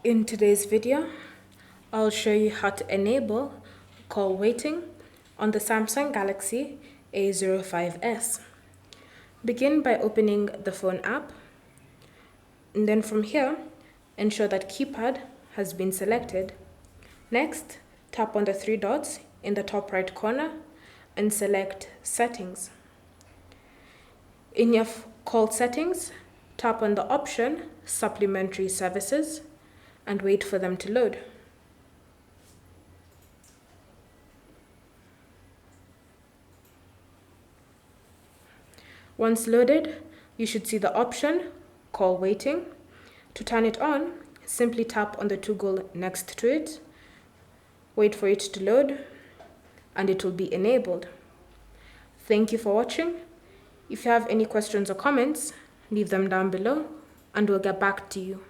In today's video, I'll show you how to enable call waiting on the Samsung Galaxy A05s. Begin by opening the phone app, and then from here, ensure that keypad has been selected. Next, tap on the three dots in the top right corner and select Settings. In your call settings, tap on the option Supplementary Services and wait for them to load. Once loaded, you should see the option Call Waiting. To turn it on, simply tap on the toggle next to it, wait for it to load, and it will be enabled. Thank you for watching. If you have any questions or comments, leave them down below and we'll get back to you.